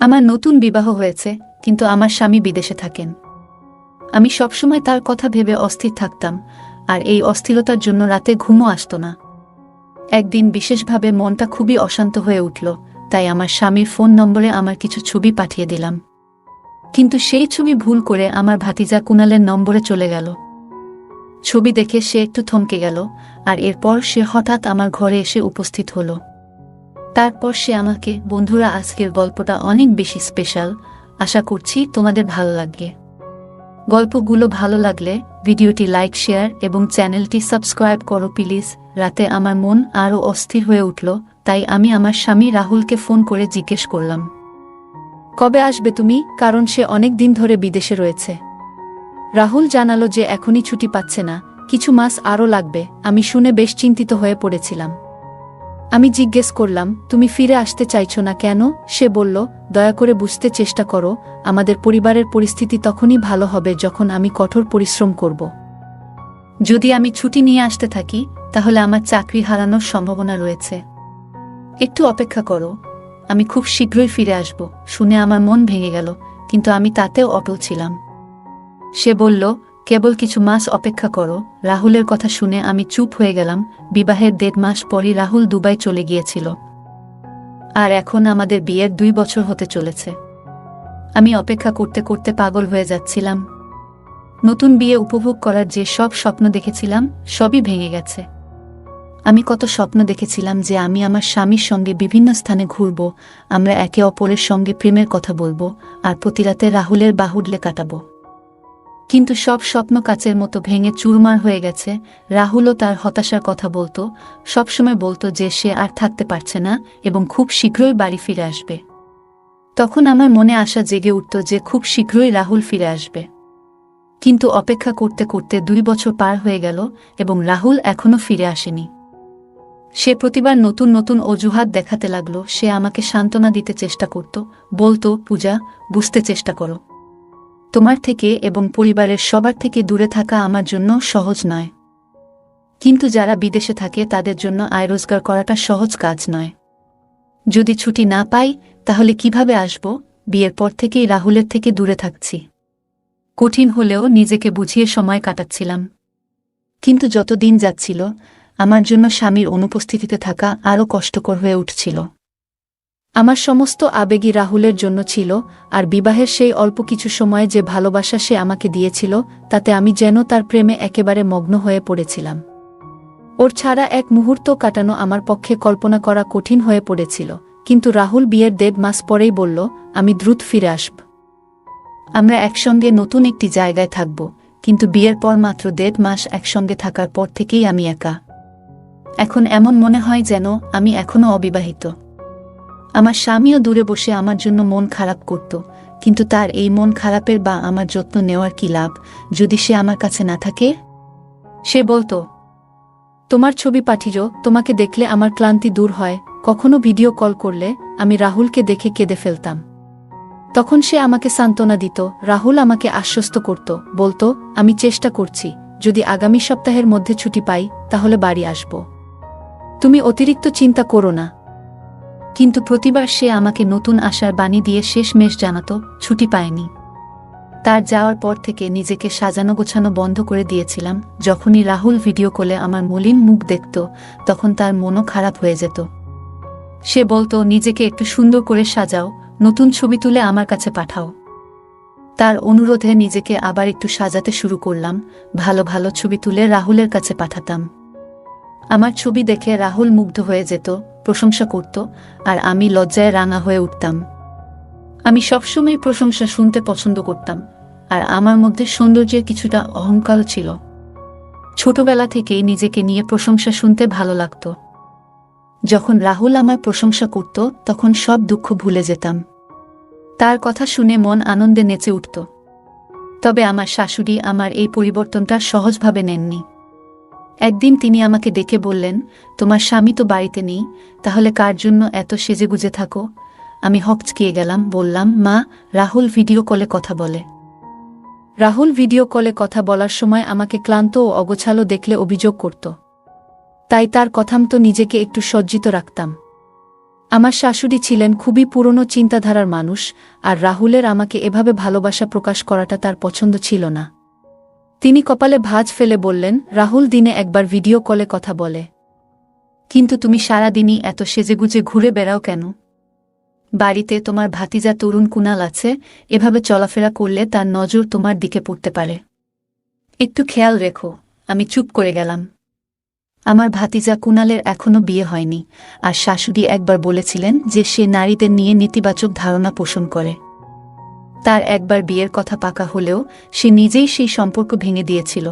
আমার নতুন বিবাহ হয়েছে, কিন্তু আমার স্বামী বিদেশে থাকেন। আমি সবসময় তার কথা ভেবে অস্থির থাকতাম, আর এই অস্থিরতার জন্য রাতে ঘুমও আসতো না। একদিন বিশেষভাবে মনটা খুবই অশান্ত হয়ে উঠল, তাই আমার স্বামীর ফোন নম্বরে আমার কিছু ছবি পাঠিয়ে দিলাম। কিন্তু সেই ছবি ভুল করে আমার ভাতিজা কুনালের নম্বরে চলে গেল। ছবি দেখে সে একটু থমকে গেল, আর এরপর সে হঠাৎ আমার ঘরে এসে উপস্থিত হলো। তারপর সে আমাকে, বন্ধুরা, আজকের গল্পটা অনেক বেশি স্পেশাল, আশা করছি তোমাদের ভালো লাগবে। গল্পগুলো ভালো লাগলে ভিডিওটি লাইক, শেয়ার এবং চ্যানেলটি সাবস্ক্রাইব করো প্লিজ। রাতে আমার মন আরও অস্থির হয়ে উঠল, তাই আমি আমার স্বামী রাহুলকে ফোন করে জিজ্ঞেস করলাম, কবে আসবে তুমি, কারণ সে অনেক দিন ধরে বিদেশে রয়েছে। রাহুল জানালো যে এখনই ছুটি পাচ্ছে না, কিছু মাস আরও লাগবে। আমি শুনে বেশ চিন্তিত হয়ে পড়েছিলাম। আমি জিজ্ঞেস করলাম, তুমি ফিরে আসতে চাইছো না কেন? সে বলল, দয়া করে বুঝতে চেষ্টা করো, আমাদের পরিবারের পরিস্থিতি তখনই ভালো হবে যখন আমি কঠোর পরিশ্রম করব। যদি আমি ছুটি নিয়ে আসতে থাকি, তাহলে আমার চাকরি হারানোর সম্ভাবনা রয়েছে। একটু অপেক্ষা করো, আমি খুব শীঘ্রই ফিরে আসব। শুনে আমার মন ভেঙে গেল, কিন্তু আমি তাতেও অটল ছিলাম। সে বলল, কেবল কিছু মাস অপেক্ষা করো। রাহুলের কথা শুনে আমি চুপ হয়ে গেলাম। বিবাহের 1.5 মাস পরই রাহুল দুবাই চলে গিয়েছিল, আর এখন আমাদের বিয়ের 2 বছর হতে চলেছে। আমি অপেক্ষা করতে করতে পাগল হয়ে যাচ্ছিলাম। নতুন বিয়ে উপভোগ করার যে সব স্বপ্ন দেখেছিলাম, সবই ভেঙে গেছে। আমি কত স্বপ্ন দেখেছিলাম যে আমি আমার স্বামীর সঙ্গে বিভিন্ন স্থানে ঘুরব, আমরা একে অপরের সঙ্গে প্রেমের কথা বলবো, আর প্রতিরাতে রাহুলের বাহুডলে কাটাবো। কিন্তু সব স্বপ্ন কাচের মতো ভেঙে চুরমার হয়ে গেছে। রাহুলও তার হতাশার কথা বলতো, সবসময় বলতো যে সে আর থাকতে পারছে না এবং খুব শীঘ্রই বাড়ি ফিরে আসবে। তখন আমার মনে আশা জেগে উঠত যে খুব শীঘ্রই রাহুল ফিরে আসবে। কিন্তু অপেক্ষা করতে করতে 2 বছর পার হয়ে গেল এবং রাহুল এখনো ফিরে আসেনি। সে প্রতিবার নতুন নতুন অজুহাত দেখাতে লাগলো। সে আমাকে সান্ত্বনা দিতে চেষ্টা করত, বলতো, পূজা, বুঝতে চেষ্টা করো। তোমার থেকে এবং পরিবারের সবার থেকে দূরে থাকা আমার জন্য সহজ নয়, কিন্তু যারা বিদেশে থাকে তাদের জন্য আয় রোজগার করাটা সহজ কাজ নয়। যদি ছুটি না পাই, তাহলে কিভাবে আসব? বিয়ের পর থেকেই রাহুলের থেকে দূরে থাকছি। কঠিন হলেও নিজেকে বুঝিয়ে সময় কাটাচ্ছিলাম। কিন্তু যত দিন যাচ্ছিল, আমার জন্য স্বামীর অনুপস্থিতিতে থাকা আরও কষ্টকর হয়ে উঠছিল। আমার সমস্ত আবেগই রাহুলের জন্য ছিল, আর বিবাহের সেই অল্প কিছু সময় যে ভালোবাসা সে আমাকে দিয়েছিল, তাতে আমি যেন তার প্রেমে একেবারে মগ্ন হয়ে পড়েছিলাম। ওর ছাড়া এক মুহূর্ত কাটানো আমার পক্ষে কল্পনা করা কঠিন হয়ে পড়েছিল। কিন্তু রাহুল বিয়ের 1.5 মাস পরেই বলল, আমি দ্রুত ফিরে আসব। আমরা একসঙ্গে নতুন একটি জায়গায় থাকব। কিন্তু বিয়ের পর মাত্র 1.5 মাস একসঙ্গে থাকার পর থেকেই আমি একা। এখন এমন মনে হয় যেন আমি এখনো অবিবাহিত। আমার স্বামীও দূরে বসে আমার জন্য মন খারাপ করত, কিন্তু তার এই মন খারাপের বা আমার যত্ন নেওয়ার কি লাভ, যদি সে আমার কাছে না থাকে? সে বলতো, তোমার ছবি পাঠিও, তোমাকে দেখলে আমার ক্লান্তি দূর হয়। কখনো ভিডিও কল করলে আমি রাহুলকে দেখে কেঁদে ফেলতাম। তখন সে আমাকে সান্ত্বনা দিত। রাহুল আমাকে আশ্বস্ত করত, বলতো, আমি চেষ্টা করছি, যদি আগামী সপ্তাহের মধ্যে ছুটি পাই তাহলে বাড়ি আসব। তুমি অতিরিক্ত চিন্তা করো না। কিন্তু প্রতিবার সে আমাকে নতুন আশার বাণী দিয়ে শেষমেশ জানাতো, ছুটি পায়নি। তার যাওয়ার পর থেকে নিজেকে সাজানো গোছানো বন্ধ করে দিয়েছিলাম। যখনই রাহুল ভিডিও কলে আমার মলিন মুখ দেখত, তখন তার মনও খারাপ হয়ে যেত। সে বলতো, নিজেকে একটু সুন্দর করে সাজাও, নতুন ছবি তুলে আমার কাছে পাঠাও। তার অনুরোধে নিজেকে আবার একটু সাজাতে শুরু করলাম। ভালো ভালো ছবি তুলে রাহুলের কাছে পাঠাতাম। আমার ছবি দেখে রাহুল মুগ্ধ হয়ে যেত, প্রশংসা করত, আর আমি লজ্জায় রাঙা হয়ে উঠতাম। আমি সবসময় প্রশংসা শুনতে পছন্দ করতাম, আর আমার মধ্যে সৌন্দর্যের কিছুটা অহংকার ছিল। ছোটবেলা থেকেই নিজেকে নিয়ে প্রশংসা শুনতে ভালো লাগত। যখন রাহুল আমার প্রশংসা করত, তখন সব দুঃখ ভুলে যেতাম। তার কথা শুনে মন আনন্দে নেচে উঠত। তবে আমার শাশুড়ি আমার এই পরিবর্তনটা সহজভাবে নেননি। একদিন তিনি আমাকে ডেকে বললেন, তোমার স্বামী তো বাড়িতে নেই, তাহলে কার জন্য এত সেজেগুজে থাকো? আমি হকচকিয়ে গেলাম, বললাম, মা, রাহুল ভিডিও কলে কথা বলে। রাহুল ভিডিও কলে কথা বলার সময় আমাকে ক্লান্ত ও অগোছালো দেখলে অভিযোগ করত। তাই তার কথামতো নিজেকে একটু সজ্জিত রাখতাম। আমার শাশুড়ি ছিলেন খুবই পুরনো চিন্তাধারার মানুষ, আর রাহুলের আমাকে এভাবে ভালোবাসা প্রকাশ করাটা তার পছন্দ ছিল না। তিনি কপালে ভাঁজ ফেলে বললেন, রাহুল দিনে একবার ভিডিও কলে কথা বলে, কিন্তু তুমি সারাদিনই এত সেজেগুজে ঘুরে বেড়াও কেন? বাড়িতে তোমার ভাতিজা তরুণ কুনাল আছে, এভাবে চলাফেরা করলে তার নজর তোমার দিকে পড়তে পারে। একটু খেয়াল রেখো। আমি চুপ করে গেলাম। আমার ভাতিজা কুনালের এখনো বিয়ে হয়নি, আর শাশুড়ি একবার বলেছিলেন যে সে নারীদের নিয়ে নেতিবাচক ধারণা পোষণ করে। তার একবার বিয়ের কথা পাকা হলেও সে নিজেই সেই সম্পর্ক ভেঙে দিয়েছিল।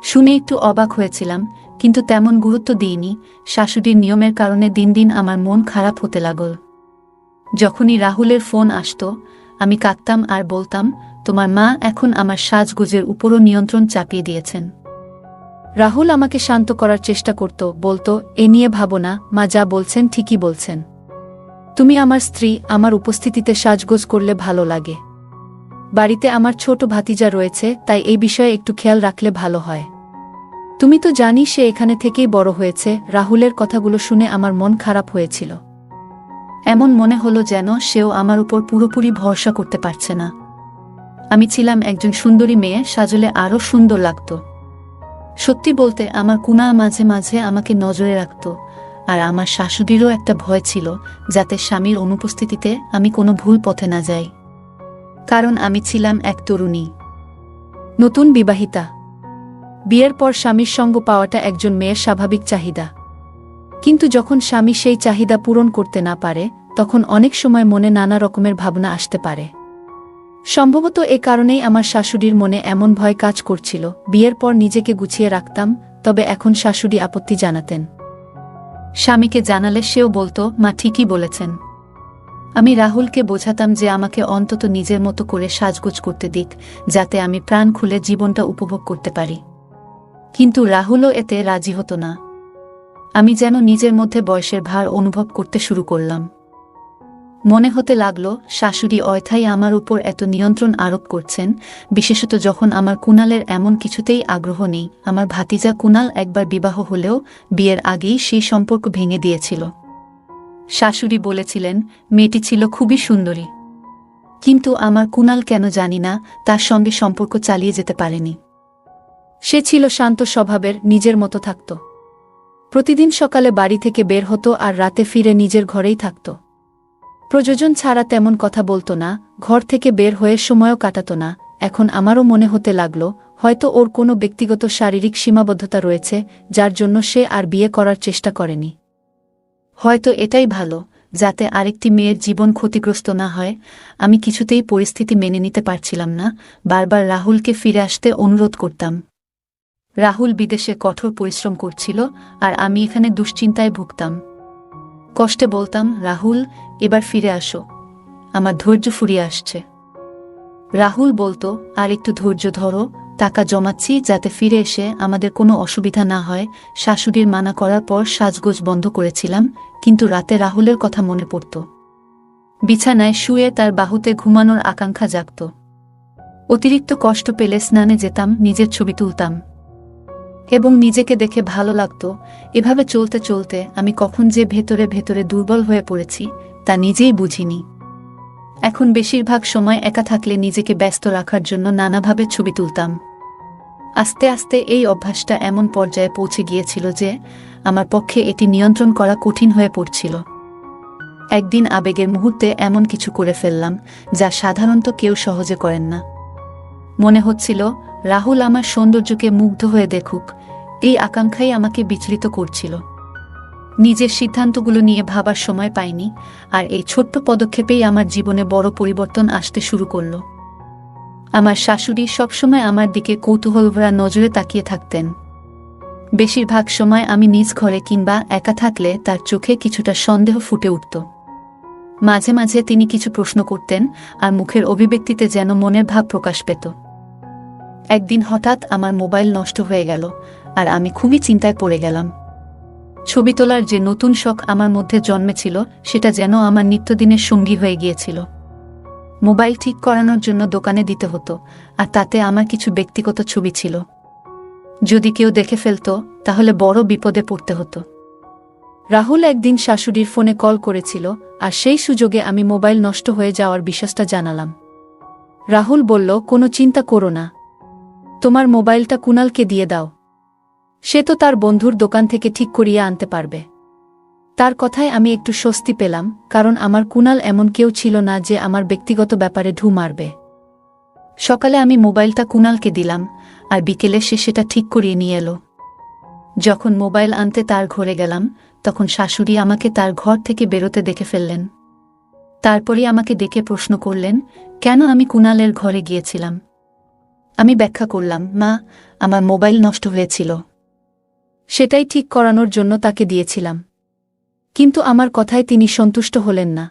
শুনে একটু অবাক হয়েছিলাম, কিন্তু তেমন গুরুত্ব দিইনি। শাশুড়ির নিয়মের কারণে দিন দিন আমার মন খারাপ হতে লাগল। যখনই রাহুলের ফোন আসত, আমি কাঁদতাম আর বলতাম, তোমার মা এখন আমার সাজগোজের উপরও নিয়ন্ত্রণ চাপিয়ে দিয়েছেন। রাহুল আমাকে শান্ত করার চেষ্টা করত, বলতো, এ নিয়ে ভাবো না, মা যা বলছেন ঠিকই বলছেন। তুমি আমার স্ত্রী, আমার উপস্থিতিতে সাজগোজ করলে ভালো লাগে। বাড়িতে আমার ছোট ভাতিজা রয়েছে, তাই এই বিষয়ে একটু খেয়াল রাখলে ভালো হয়। তুমি তো জানি সে এখানে থেকেই বড় হয়েছে। রাহুলের কথাগুলো শুনে আমার মন খারাপ হয়েছিল। এমন মনে হলো যেন সেও আমার উপর পুরোপুরি ভরসা করতে পারছে না। আমি ছিলাম একজন সুন্দরী মেয়ে, সাজলে আরও সুন্দর লাগত। সত্যি বলতে আমার কুনাল মাঝে মাঝে আমাকে নজরে রাখত, আর আমার শাশুড়িরও একটা ভয় ছিল যাতে স্বামীর অনুপস্থিতিতে আমি কোনো ভুল পথে না যাই। কারণ আমি ছিলাম এক তরুণী, নতুন বিবাহিতা। বিয়ের পর স্বামীর সঙ্গ পাওয়াটা একজন মেয়ের স্বাভাবিক চাহিদা। কিন্তু যখন স্বামী সেই চাহিদা পূরণ করতে না পারে, তখন অনেক সময় মনে নানা রকমের ভাবনা আসতে পারে। সম্ভবত এ কারণেই আমার শাশুড়ির মনে এমন ভয় কাজ করছিল। বিয়ের পর নিজেকে গুছিয়ে রাখতাম, তবে এখন শাশুড়ি আপত্তি জানাতেন। স্বামীকে জানালে সেও বলতো, মা ঠিকই বলেছেন। আমি রাহুলকে বোঝাতাম যে আমাকে অন্তত নিজের মতো করে সাজগোজ করতে দিক, যাতে আমি প্রাণ খুলে জীবনটা উপভোগ করতে পারি। কিন্তু রাহুলও এতে রাজি হতো না। আমি যেন নিজের মধ্যে বয়সের ভার অনুভব করতে শুরু করলাম। মনে হতে লাগলো শাশুড়ি অয়থাই আমার উপর এত নিয়ন্ত্রণ আরোপ করছেন, বিশেষত যখন আমার কুনালের এমন কিছুতেই আগ্রহ নেই। আমার ভাতিজা কুনাল একবার বিবাহ হলেও বিয়ের আগেই সেই সম্পর্ক ভেঙে দিয়েছিল। শাশুড়ি বলেছিলেন মেয়েটি ছিল খুবই সুন্দরী, কিন্তু আমার কুনাল কেন জানি না তার সঙ্গে সম্পর্ক চালিয়ে যেতে পারেনি। সে ছিল শান্ত স্বভাবের, নিজের মতো থাকত। প্রতিদিন সকালে বাড়ি থেকে বের হতো আর রাতে ফিরে নিজের ঘরেই থাকত। প্রয়োজন ছাড়া তেমন কথা বলতো না, ঘর থেকে বের হয়ে সময়ও কাটাত না। এখন আমারও মনে হতে লাগলো হয়তো ওর কোনো ব্যক্তিগত শারীরিক সীমাবদ্ধতা রয়েছে, যার জন্য সে আর বিয়ে করার চেষ্টা করেনি। হয়তো এটাই ভালো, যাতে আরেকটি মেয়ের জীবন ক্ষতিগ্রস্ত না হয়। আমি কিছুতেই পরিস্থিতি মেনে নিতে পারছিলাম না। বারবার রাহুলকে ফিরে আসতে অনুরোধ করতাম। রাহুল বিদেশে কঠোর পরিশ্রম করছিল, আর আমি এখানে দুশ্চিন্তায় ভুগতাম। কষ্টে বলতাম, রাহুল এবার ফিরে আসো, আমার ধৈর্য ফুরিয়ে আসছে। রাহুল বলতো, আর একটু ধৈর্য ধরো, টাকা জমাচ্ছি যাতে ফিরে এসে আমাদের কোনো অসুবিধা না হয়। শাশুড়ির মানা করার পর সাজগোজ বন্ধ করেছিলাম, কিন্তু রাতে রাহুলের কথা মনে পড়ত। বিছানায় শুয়ে তার বাহুতে ঘুমানোর আকাঙ্ক্ষা জাগত। অতিরিক্ত কষ্ট পেলে স্নানে যেতাম, নিজের ছবি তুলতাম এবং নিজেকে দেখে ভালো লাগত। এভাবে চলতে চলতে আমি কখন যে ভেতরে ভেতরে দুর্বল হয়ে পড়েছি তা নিজেই বুঝিনি। এখন বেশিরভাগ সময় একা থাকলে নিজেকে ব্যস্ত রাখার জন্য নানাভাবে ছবি তুলতাম। আস্তে আস্তে এই অভ্যাসটা এমন পর্যায়ে পৌঁছে গিয়েছিল যে আমার পক্ষে এটি নিয়ন্ত্রণ করা কঠিন হয়ে পড়ছিল। একদিন আবেগের মুহূর্তে এমন কিছু করে ফেললাম যা সাধারণত কেউ সহজে করেন না। মনে হচ্ছিল রাহুল আমার সৌন্দর্যকে মুগ্ধ হয়ে দেখুক, এই আকাঙ্ক্ষাই আমাকে বিচলিত করছিল। নিজের সিদ্ধান্তগুলো নিয়ে ভাবার সময় পাইনি, আর এই ছোট্ট পদক্ষেপেই আমার জীবনে বড় পরিবর্তন আসতে শুরু করল। আমার শাশুড়ি সবসময় আমার দিকে কৌতূহলভরা নজরে তাকিয়ে থাকতেন। বেশিরভাগ সময় আমি নিজ ঘরে কিংবা একা থাকলে তার চোখে কিছুটা সন্দেহ ফুটে উঠত। মাঝে মাঝে তিনি কিছু প্রশ্ন করতেন, আর মুখের অভিব্যক্তিতে যেন মনের ভাব প্রকাশ পেত। একদিন হঠাৎ আমার মোবাইল নষ্ট হয়ে গেল, আর আমি খুবই চিন্তায় পড়ে গেলাম। ছবি তোলার যে নতুন শখ আমার মধ্যে জন্মেছিল সেটা যেন আমার নিত্যদিনের সঙ্গী হয়ে গিয়েছিল। মোবাইল ঠিক করানোর জন্য দোকানে দিতে হতো, আর তাতে আমার কিছু ব্যক্তিগত ছবি ছিল। যদি কেউ দেখে ফেলত তাহলে বড় বিপদে পড়তে হতো। রাহুল একদিন শাশুড়ির ফোনে কল করেছিল, আর সেই সুযোগে আমি মোবাইল নষ্ট হয়ে যাওয়ার বিষয়টা জানালাম। রাহুল বলল, কোনো চিন্তা করো না, তোমার মোবাইলটা কুণালকে দিয়ে দাও, সে তো তার বন্ধুর দোকান থেকে ঠিক করিয়ে আনতে পারবে। তার কথায় আমি একটু স্বস্তি পেলাম, কারণ আমার কুণাল এমন কেউ ছিল না যে আমার ব্যক্তিগত ব্যাপারে ঢু মারবে। সকালে আমি মোবাইলটা কুণালকে দিলাম, আর বিকেলে সে সেটা ঠিক করিয়ে নিয়ে এলো। যখন মোবাইল আনতে তার ঘরে গেলাম, তখন শাশুড়ি আমাকে তার ঘর থেকে বেরোতে দেখে ফেললেন। তারপরই আমাকে ডেকে প্রশ্ন করলেন, কেন আমি কুণালের ঘরে গিয়েছিলাম। আমি ব্যাখ্যা করলাম, মা, আমার মোবাইল নষ্ট হয়েছিল, সেটাই ঠিক করানোর জন্য তাকে দিয়েছিলাম। কিন্তু আমার কথায় তিনি সন্তুষ্ট হলেন না।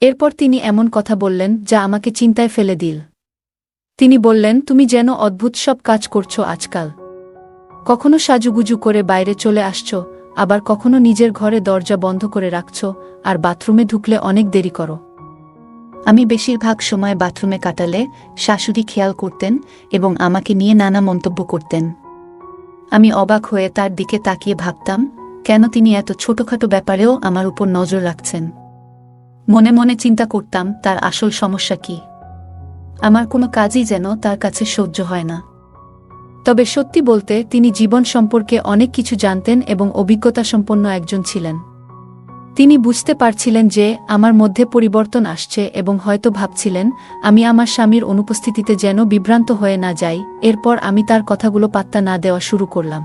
এরপর তিনি এমন কথা বললেন যা আমাকে চিন্তায় ফেলে দিল। তিনি বললেন, তুমি যেন অদ্ভুত সব কাজ করছো আজকাল। কখনো সাজুগুজু করে বাইরে চলে আসছো, আবার কখনো নিজের ঘরে দরজা বন্ধ করে রাখছো, আর বাথরুমে ঢুকলে অনেক দেরি করো। আমি বেশিরভাগ সময় বাথরুমে কাটালে শাশুড়ি খেয়াল করতেন এবং আমাকে নিয়ে নানা মন্তব্য করতেন। আমি অবাক হয়ে তার দিকে তাকিয়ে ভাবতাম, কেন তিনি এত ছোটখাটো ব্যাপারেও আমার উপর নজর রাখছেন। মনে মনে চিন্তা করতাম, তার আসল সমস্যা কি। আমার কোনো কাজই যেন তার কাছে সহ্য হয় না। তবে সত্যি বলতে তিনি জীবন সম্পর্কে অনেক কিছু জানতেন এবং অভিজ্ঞতা সম্পন্ন একজন ছিলেন। তিনি বুঝতে পারছিলেন যে আমার মধ্যে পরিবর্তন আসছে এবং হয়তো ভাবছিলেন আমি আমার স্বামীর অনুপস্থিতিতে যেন বিভ্রান্ত হয়ে না যাই। এরপর আমি তার কথাগুলো পাত্তা না দেওয়া শুরু করলাম।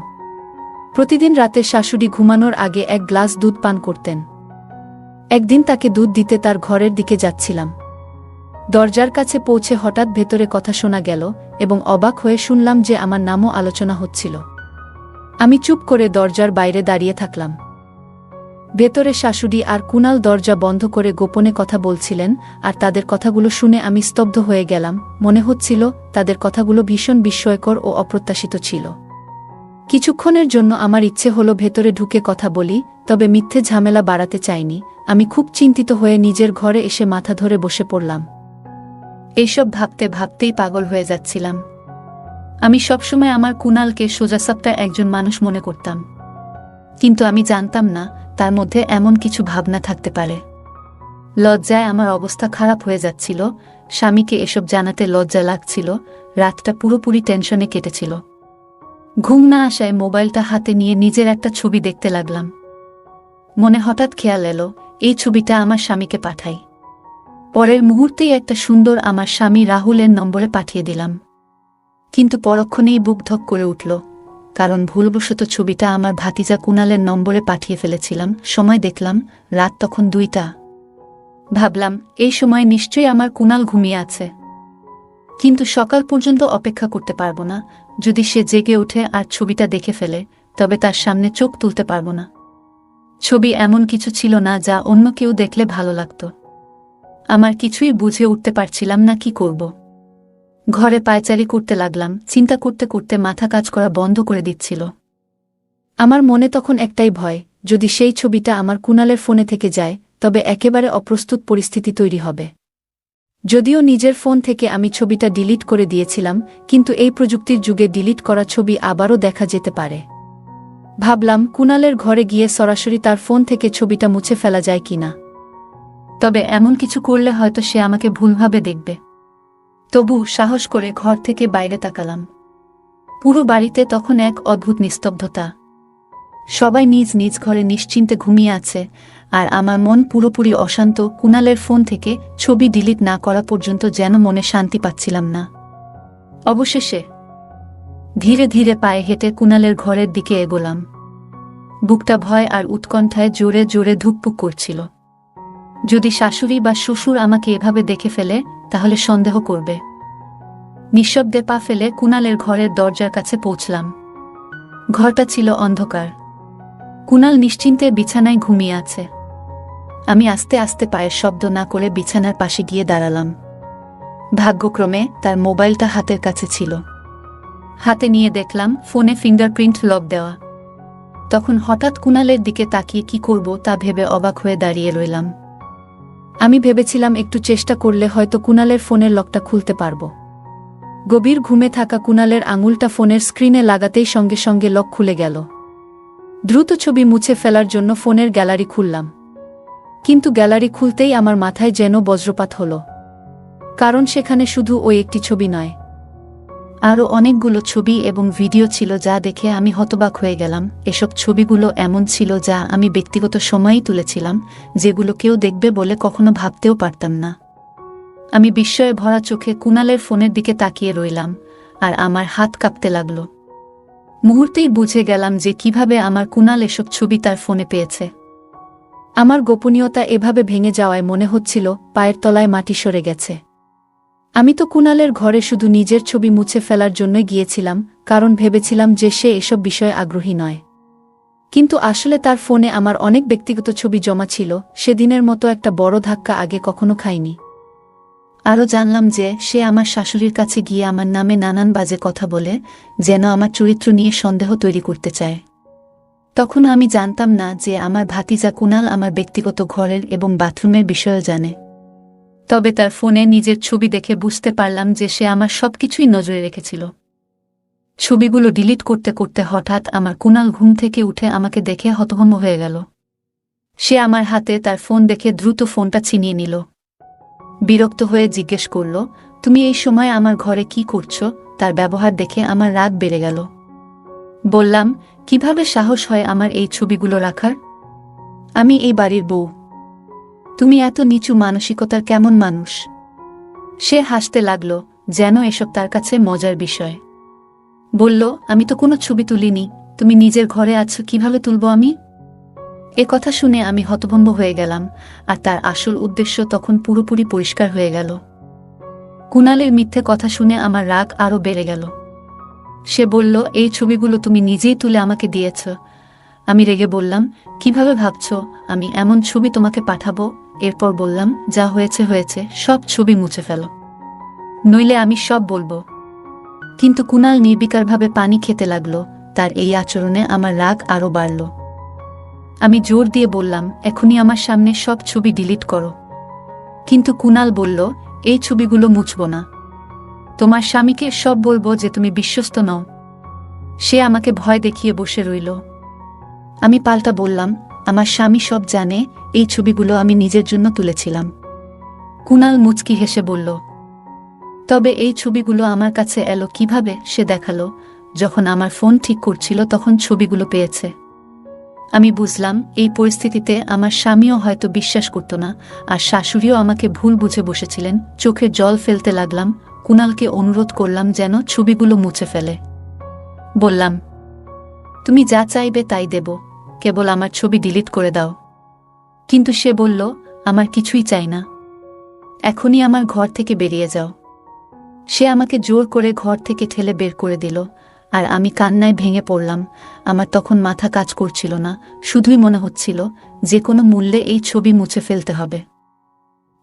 প্রতিদিন রাতে শাশুড়ি ঘুমানোর আগে এক গ্লাস দুধ পান করতেন। একদিন তাকে দুধ দিতে তার ঘরের দিকে যাচ্ছিলাম। দরজার কাছে পৌঁছে হঠাৎ ভেতরে কথা শোনা গেল এবং অবাক হয়ে শুনলাম যে আমার নামও আলোচনা হচ্ছিল। আমি চুপ করে দরজার বাইরে দাঁড়িয়ে থাকলাম। ভেতরে শাশুড়ি আর কুণাল দরজা বন্ধ করে গোপনে কথা বলছিলেন, আর তাদের কথাগুলো শুনে আমি স্তব্ধ হয়ে গেলাম। মনে হচ্ছিল তাদের কথাগুলো ভীষণ বিস্ময়কর ও অপ্রত্যাশিত ছিল। কিছুক্ষণের জন্য আমার ইচ্ছে হলো ভেতরে ঢুকে কথা বলি, তবে মিথ্যে ঝামেলা বাড়াতে চাইনি। আমি খুব চিন্তিত হয়ে নিজের ঘরে এসে মাথা ধরে বসে পড়লাম। এইসব ভাবতে ভাবতেই পাগল হয়ে যাচ্ছিলাম। আমি সবসময় আমার কুণালকে সোজাসাপটা একজন মানুষ মনে করতাম, কিন্তু আমি জানতাম না তার মধ্যে এমন কিছু ভাবনা থাকতে পারে। লজ্জায় আমার অবস্থা খারাপ হয়ে যাচ্ছিল, স্বামীকে এসব জানাতে লজ্জা লাগছিল। রাতটা পুরোপুরি টেনশনে কেটেছিল। ঘুম না আসায় মোবাইলটা হাতে নিয়ে নিজের একটা ছবি দেখতে লাগলাম। মনে হঠাৎ খেয়াল এলো, এই ছবিটা আমার স্বামীকে পাঠাই। পরের মুহূর্তেই একটা সুন্দর আমার স্বামী রাহুলের নম্বরে পাঠিয়ে দিলাম। কিন্তু পরক্ষণেই বুক ধক করে উঠল, কারণ ভুলবশত ছবিটা আমার ভাতিজা কুণালের নম্বরে পাঠিয়ে ফেলেছিলাম। সময় দেখলাম রাত তখন 2টা। ভাবলাম এই সময় নিশ্চয়ই আমার কুণাল ঘুমিয়ে আছে, কিন্তু সকাল পর্যন্ত অপেক্ষা করতে পারবো না। যদি সে জেগে ওঠে আর ছবিটা দেখে ফেলে, তবে তার সামনে চোখ তুলতে পারবো না। ছবি এমন কিছু ছিল না যা অন্য কেউ দেখলে ভালো লাগতো। আমার কিছুই বুঝে উঠতে পারছিলাম না কি করব। ঘরে পায়চারি করতে লাগলাম। চিন্তা করতে করতে মাথা কাজ করা বন্ধ করে দিচ্ছিল। আমার মনে তখন একটাই ভয়, যদি সেই ছবিটা আমার কুণালের ফোনে থেকে যায়, তবে একেবারে অপ্রস্তুত পরিস্থিতি তৈরি হবে। যদিও নিজের ফোন থেকে আমি ছবিটা ডিলিট করে দিয়েছিলাম, কিন্তু এই প্রযুক্তির যুগে ডিলিট করা ছবি আবারও দেখা যেতে পারে। ভাবলাম কুণালের ঘরে গিয়ে সরাসরি তার ফোন থেকে ছবিটা মুছে ফেলা যায় কিনা। তবে এমন কিছু করলে হয়তো সে আমাকে ভুলভাবে দেখবে। তবু সাহস করে ঘর থেকে বাইরে তাকালাম। পুরো বাড়িতে তখন এক অদ্ভুত নিস্তব্ধতা। সবাই নিজ নিজ ঘরে নিশ্চিন্তে ঘুমিয়ে আছে, আর আমার মন পুরোপুরি অশান্ত। কুণালের ফোন থেকে ছবি ডিলিট না করা পর্যন্ত যেন মনে শান্তি পাচ্ছিলাম না। অবশেষে ধীরে ধীরে পায়ে হেঁটে কুণালের ঘরের দিকে এগোলাম। বুকটা ভয় আর উৎকণ্ঠায় জোরে জোরে ধুকপুক করছিল। যদি শাশুড়ি বা শ্বশুর আমাকে এভাবে দেখে ফেলে, তাহলে সন্দেহ করবে। নিঃশব্দে পা ফেলে কুণালের ঘরের দরজার কাছে পৌঁছলাম। ঘরটা ছিল অন্ধকার। কুণাল নিশ্চিন্তে বিছানায় ঘুমিয়ে আছে। আমি আস্তে আস্তে পায়ের শব্দ না করে বিছানার পাশে গিয়ে দাঁড়ালাম। ভাগ্যক্রমে তার মোবাইলটা হাতের কাছে ছিল। হাতে নিয়ে দেখলাম ফোনে ফিঙ্গারপ্রিন্ট লক দেওয়া। তখন হঠাৎ কুণালের দিকে তাকিয়ে কি করব তা ভেবে অবাক হয়ে দাঁড়িয়ে রইলাম। আমি ভেবেছিলাম একটু চেষ্টা করলে হয়তো কুণালের ফোনের লকটা খুলতে পারব। গভীর ঘুমে থাকা কুণালের আঙুলটা ফোনের স্ক্রিনে লাগাতেই সঙ্গে সঙ্গে লক খুলে গেল। দ্রুত ছবি মুছে ফেলার জন্য ফোনের গ্যালারি খুললাম, কিন্তু গ্যালারি খুলতেই আমার মাথায় যেন বজ্রপাত হলো। কারণ সেখানে শুধু ওই একটি ছবি নয়, আরও অনেকগুলো ছবি এবং ভিডিও ছিল যা দেখে আমি হতবাক হয়ে গেলাম। এসব ছবিগুলো এমন ছিল যা আমি ব্যক্তিগত সময়েই তুলেছিলাম, যেগুলো কেউ দেখবে বলে কখনো ভাবতেও পারতাম না। আমি বিস্ময়ে ভরা চোখে কুণালের ফোনের দিকে তাকিয়ে রইলাম, আর আমার হাত কাঁপতে লাগল। মুহূর্তেই বুঝে গেলাম যে কিভাবে আমার কুণাল এসব ছবি তার ফোনে পেয়েছে। আমার গোপনীয়তা এভাবে ভেঙে যাওয়ায় মনে হচ্ছিল পায়ের তলায় মাটি সরে গেছে। আমি তো কুণালের ঘরে শুধু নিজের ছবি মুছে ফেলার জন্যই গিয়েছিলাম, কারণ ভেবেছিলাম যে সে এসব বিষয়ে আগ্রহী নয়। কিন্তু আসলে তার ফোনে আমার অনেক ব্যক্তিগত ছবি জমা ছিল। সেদিনের মতো একটা বড় ধাক্কা আগে কখনো খাইনি। আরও জানলাম যে সে আমার শাশুড়ির কাছে গিয়ে আমার নামে নানান বাজে কথা বলে, যেন আমার চরিত্র নিয়ে সন্দেহ তৈরি করতে চায়। তখন আমি জানতাম না যে আমার ভাতিজা কুণাল আমার ব্যক্তিগত ঘরের এবং বাথরুমের বিষয়েও জানে। তবে তার ফোনে নিজের ছবি দেখে বুঝতে পারলাম যে সে আমার সবকিছুই নজরে রেখেছিল। ছবিগুলো ডিলিট করতে করতে হঠাৎ আমার কুণাল ঘুম থেকে উঠে আমাকে দেখে হতভম্ব হয়ে গেল। সে আমার হাতে তার ফোন দেখে দ্রুত ফোনটা ছিনিয়ে নিল। বিরক্ত হয়ে জিজ্ঞেস করল, তুমি এই সময় আমার ঘরে কি করছো? তার ব্যবহার দেখে আমার রাগ বেড়ে গেল। বললাম, কিভাবে সাহস হয় আমার এই ছবিগুলো রাখার? আমি এই বাড়ির বউ। তুমি এত নিচু মানসিকতার কেমন মানুষ? সে হাসতে লাগল, যেন এসব তার কাছে মজার বিষয়। বলল, আমি তো কোনো ছবি তুলিনি, তুমি নিজের ঘরে আছো, কিভাবে তুলব আমি? এ কথা শুনে আমি হতভম্ব হয়ে গেলাম, আর তার আসল উদ্দেশ্য তখন পুরোপুরি পরিষ্কার হয়ে গেল। কুণালের মিথ্যে কথা শুনে আমার রাগ আরও বেড়ে গেল। সে বলল, এই ছবিগুলো তুমি নিজেই তুলে আমাকে দিয়েছ। আমি রেগে বললাম, কিভাবে ভাবছ আমি এমন ছবি তোমাকে পাঠাবো? এরপর বললাম, যা হয়েছে হয়েছে, সব ছবি মুছে ফেলো, নইলে আমি সব বলবো। কিন্তু কুণাল নির্বিকারভাবে পানি খেতে লাগল। তার এই আচরণে আমার রাগ আরও বাড়ল। আমি জোর দিয়ে বললাম, এখনই আমার সামনে সব ছবি ডিলিট করো। কিন্তু কুণাল বলল, এই ছবিগুলো মুছব না। তোমার স্বামীকে সব বলবো যে তুমি বিশ্বস্ত নও। সে আমাকে ভয় দেখিয়ে বসে রইল। আমি পাল্টা বললাম, আমার স্বামী সব জানে, এই ছবিগুলো আমি নিজের জন্য তুলেছিলাম। কুণাল মুচকি হেসে বলল, তবে এই ছবিগুলো আমার কাছে এলো কিভাবে? সে দেখালো, যখন আমার ফোন ঠিক করছিল তখন ছবিগুলো পেয়েছে। আমি বুঝলাম এই পরিস্থিতিতে আমার স্বামীও হয়তো বিশ্বাস করত না, আর শাশুড়িও আমাকে ভুল বুঝে বসেছিলেন। চোখে জল ফেলতে লাগলাম। কুণালকে অনুরোধ করলাম যেন ছবিগুলো মুছে ফেলে। বললাম, তুমি যা চাইবে তাই দেব, কেবল আমার ছবি ডিলিট করে দাও। কিন্তু সে বলল, আমার কিছুই চাই না, এখনই আমার ঘর থেকে বেরিয়ে যাও। সে আমাকে জোর করে ঘর থেকে ঠেলে বের করে দিল, আর আমি কান্নায় ভেঙে পড়লাম। আমার তখন মাথা কাজ করছিল না, শুধুই মনে হচ্ছিল যে কোনো মূল্যে এই ছবি মুছে ফেলতে হবে।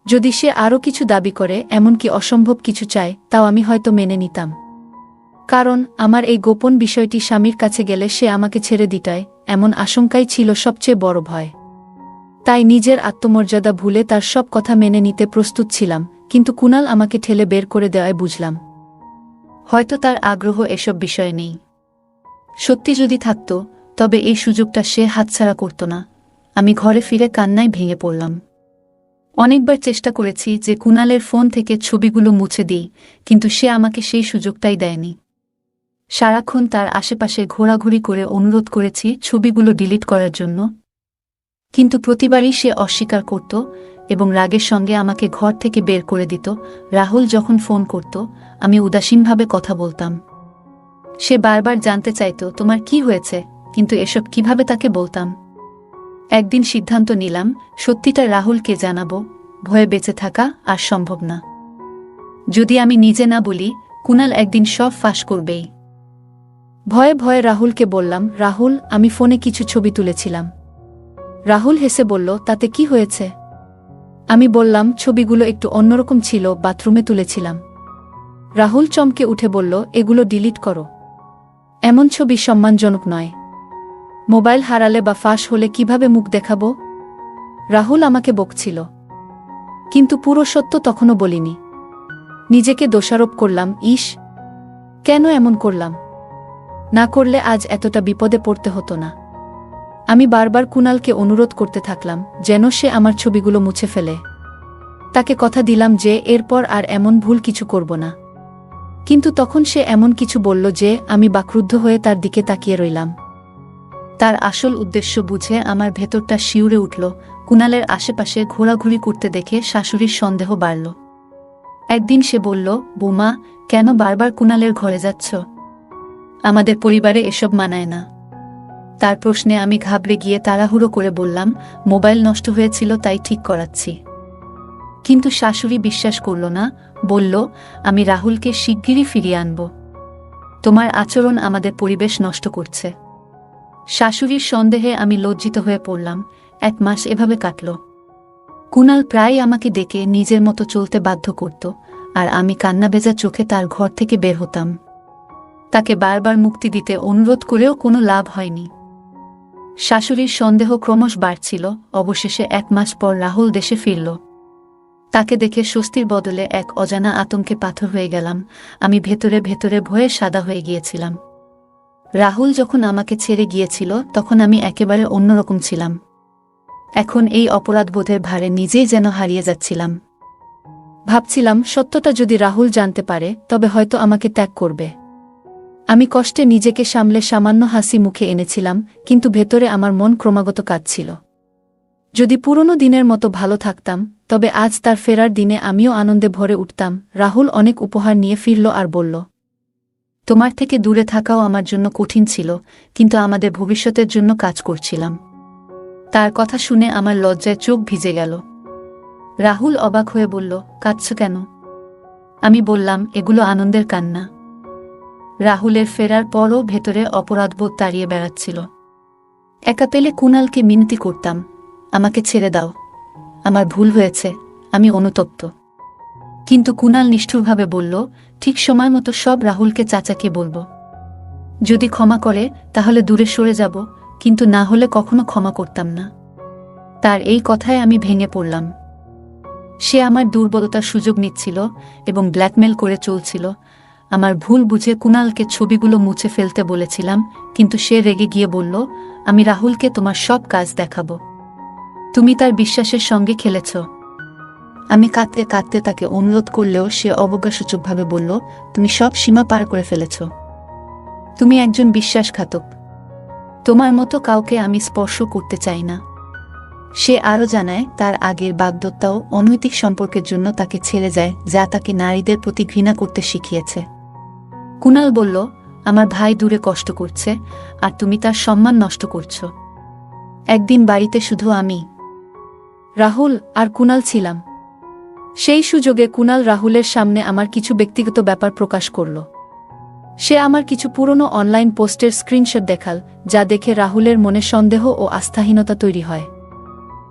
যদি সে আরও কিছু দাবি করে, এমনকি অসম্ভব কিছু চায়, তাও আমি হয়তো মেনে নিতাম। কারণ আমার এই গোপন বিষয়টি স্বামীর কাছে গেলে সে আমাকে ছেড়ে দিটায়, এমন আশঙ্কাই ছিল সবচেয়ে বড় ভয়। তাই নিজের আত্মমর্যাদা ভুলে তার সব কথা মেনে নিতে প্রস্তুত ছিলাম। কিন্তু কুণাল আমাকে ঠেলে বের করে দেওয়ায় বুঝলাম, হয়তো তার আগ্রহ এসব বিষয়ে নেই। সত্যি যদি থাকত, তবে এই সুযোগটা সে হাতছাড়া করত না। আমি ঘরে ফিরে কান্নায় ভেঙে পড়লাম। অনেকবার চেষ্টা করেছি যে কুণালের ফোন থেকে ছবিগুলো মুছে দিই, কিন্তু সে আমাকে সেই সুযোগটাই দেয়নি। সারাক্ষণ তার আশেপাশে ঘোরাঘুরি করে অনুরোধ করেছি ছবিগুলো ডিলিট করার জন্য, কিন্তু প্রতিবারই সে অস্বীকার করত এবং রাগের সঙ্গে আমাকে ঘর থেকে বের করে দিত। রাহুল যখন ফোন করত, আমি উদাসীনভাবে কথা বলতাম। সে বারবার জানতে চাইত, তোমার কি হয়েছে, কিন্তু এসব কিভাবে তাকে বলতাম। একদিন সিদ্ধান্ত নিলাম, সত্যিটা রাহুলকে জানাবো। ভয়ে বেঁচে থাকা আর সম্ভব না। যদি আমি নিজে না বলি, কুণাল একদিন সব ফাঁস করবেই। ভয়ে ভয়ে রাহুলকে বললাম, রাহুল, আমি ফোনে কিছু ছবি তুলেছিলাম। রাহুল হেসে বলল, তাতে কি হয়েছে? আমি বললাম, ছবিগুলো একটু অন্যরকম ছিল, বাথরুমে তুলেছিলাম। রাহুল চমকে উঠে বলল, এগুলো ডিলিট করো, এমন ছবি সম্মানজনক নয়। মোবাইল হারালে বা ফাঁস হলে কিভাবে মুখ দেখাবো? রাহুল আমাকে বকছিল, কিন্তু পুরো সত্য তখনও বলিনি। নিজেকে দোষারোপ করলাম, ইস, কেন এমন করলাম? না করলে আজ এতটা বিপদে পড়তে হতো না। আমি বারবার কুণালকে অনুরোধ করতে থাকলাম যেন সে আমার ছবিগুলো মুছে ফেলে। তাকে কথা দিলাম যে এরপর আর এমন ভুল কিছু করব না। কিন্তু তখন সে এমন কিছু বলল যে আমি বাকরুদ্ধ হয়ে তার দিকে তাকিয়ে রইলাম। তার আসল উদ্দেশ্য বুঝে আমার ভেতরটা শিউরে উঠল। কুণালের আশেপাশে ঘোরাঘুরি করতে দেখে শাশুড়ির সন্দেহ বাড়ল। একদিন সে বলল, বৌমা, কেন বারবার কুণালের ঘরে যাচ্ছ? আমাদের পরিবারে এসব মানায় না। তার প্রশ্নে আমি ঘাবড়ে গিয়ে তাড়াহুড়ো করে বললাম, মোবাইল নষ্ট হয়েছিল তাই ঠিক করাচ্ছি। কিন্তু শাশুড়ি বিশ্বাস করল না, বলল, আমি রাহুলকে শিগগিরই ফিরিয়ে আনব। তোমার আচরণ আমাদের পরিবেশ নষ্ট করছে। শাশুড়ির সন্দেহে আমি লজ্জিত হয়ে পড়লাম। 1 মাস এভাবে কাটল। কুণাল প্রায় আমাকে ডেকে নিজের মতো চলতে বাধ্য করত, আর আমি কান্নাভেজা চোখে তার ঘর থেকে বের হতাম। তাকে বারবার মুক্তি দিতে অনুরোধ করেও কোনো লাভ হয়নি। শাশুড়ির সন্দেহ ক্রমশ বাড়ছিল। অবশেষে 1 মাস পর রাহুল দেশে ফিরল। তাকে দেখে স্বস্তির বদলে এক অজানা আতঙ্কে পাথর হয়ে গেলাম। আমি ভেতরে ভেতরে ভয়ে সাদা হয়ে গিয়েছিলাম। রাহুল যখন আমাকে ছেড়ে গিয়েছিল তখন আমি একেবারে অন্যরকম ছিলাম। এখন এই অপরাধবোধের ভারে নিজেই যেন হারিয়ে যাচ্ছিলাম। ভাবছিলাম, সত্যটা যদি রাহুল জানতে পারে তবে হয়তো আমাকে ত্যাগ করবে। আমি কষ্টে নিজেকে সামলে সামান্য হাসি মুখে এনেছিলাম, কিন্তু ভেতরে আমার মন ক্রমাগত কাঁদছিল। যদি পুরনো দিনের মতো ভালো থাকতাম, তবে আজ তার ফেরার দিনে আমিও আনন্দে ভরে উঠতাম। রাহুল অনেক উপহার নিয়ে ফিরল আর বলল, তোমার থেকে দূরে থাকাও আমার জন্য কঠিন ছিল, কিন্তু আমাদের ভবিষ্যতের জন্য কাজ করছিলাম। তার কথা শুনে আমার লজ্জায় চোখ ভিজে গেল। রাহুল অবাক হয়ে বলল, কাঁদছ কেন? আমি বললাম, এগুলো আনন্দের কান্না। রাহুলের ফেরার পরও ভেতরে অপরাধবোধ তাড়িয়ে বেড়াচ্ছিল। একা পেলে কুণালকে মিনতি করতাম, আমাকে ছেড়ে দাও, আমার ভুল হয়েছে, আমি অনুতপ্ত। কিন্তু কুণাল নিষ্ঠুরভাবে বলল, ঠিক সময় মতো সব রাহুলকে চাচাকে বলবো। যদি ক্ষমা করে তাহলে দূরে সরে যাব, কিন্তু না হলে কখনো ক্ষমা করতাম না। তার এই কথায় আমি ভেঙে পড়লাম। সে আমার দুর্বলতার সুযোগ নিচ্ছিল এবং ব্ল্যাকমেল করে চলছিল। আমার ভুল বুঝে কুণালকে ছবিগুলো মুছে ফেলতে বলেছিলাম, কিন্তু সে রেগে গিয়ে বলল, আমি রাহুলকে তোমার সব কাজ দেখাবো। তুমি তার বিশ্বাসের সঙ্গে খেলেছ। আমি কাঁদতে কাঁদতে তাকে অনুরোধ করলেও সে অবজ্ঞাসূচকভাবে বলল, তুমি সব সীমা পার করে ফেলেছ। তুমি একজন বিশ্বাসঘাতক। তোমার মতো কাউকে আমি স্পর্শ করতে চাই না। সে আরও জানায়, তার আগের বাগদত্তাও অনৈতিক সম্পর্কের জন্য তাকে ছেড়ে যায়, যা তাকে নারীদের প্রতি ঘৃণা করতে শিখিয়েছে। কুণাল বলল, আমার ভাই দূরে কষ্ট করছে, আর তুমি তার সম্মান নষ্ট করছ। একদিন বাড়িতে শুধু আমি, রাহুল আর কুণাল ছিলাম। সেই সুযোগে কুণাল রাহুলের সামনে আমার কিছু ব্যক্তিগত ব্যাপার প্রকাশ করল। সে আমার কিছু পুরনো অনলাইন পোস্টের স্ক্রিনশট দেখাল, যা দেখে রাহুলের মনে সন্দেহ ও আস্থাহীনতা তৈরি হয়।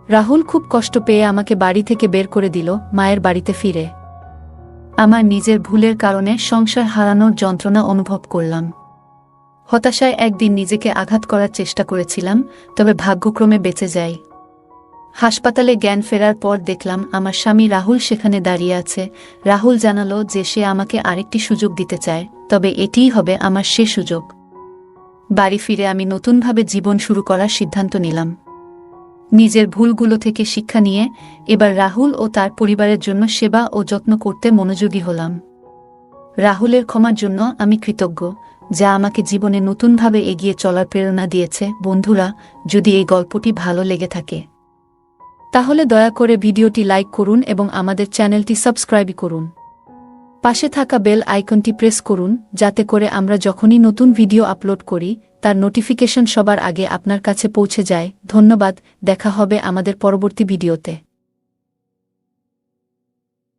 রাহুল খুব কষ্ট পেয়ে আমাকে বাড়ি থেকে বের করে দিল, মায়ের বাড়িতে ফিরে। আমার নিজের ভুলের কারণে সংসার হারানোর যন্ত্রণা অনুভব করলাম। হতাশায় একদিন নিজেকে আঘাত করার চেষ্টা করেছিলাম, তবে ভাগ্যক্রমে বেঁচে যাই। হাসপাতালে জ্ঞান ফেরার পর দেখলাম আমার স্বামী রাহুল সেখানে দাঁড়িয়ে আছে। রাহুল জানালো যে সে আমাকে আরেকটি সুযোগ দিতে চায়, তবে এটিই হবে আমার শেষ সুযোগ। বাড়ি ফিরে আমি নতুনভাবে জীবন শুরু করার সিদ্ধান্ত নিলাম। নিজের ভুলগুলো থেকে শিক্ষা নিয়ে এবার রাহুল ও তার পরিবারের জন্য সেবা ও যত্ন করতে মনোযোগী হলাম। রাহুলের ক্ষমার জন্য আমি কৃতজ্ঞ, যা আমাকে জীবনে নতুনভাবে এগিয়ে চলার প্রেরণা দিয়েছে। বন্ধুরা, যদি এই গল্পটি ভালো লেগে থাকে তাহলে দয়া করে ভিডিওটি লাইক করুন এবং আমাদের চ্যানেলটি সাবস্ক্রাইব করুন। পাশে থাকা বেল আইকনটি প্রেস করুন, যাতে করে আমরা যখনই নতুন ভিডিও আপলোড করি তার নোটিফিকেশন সবার আগে আপনার কাছে পৌঁছে যায়। ধন্যবাদ, দেখা হবে আমাদের পরবর্তী ভিডিওতে।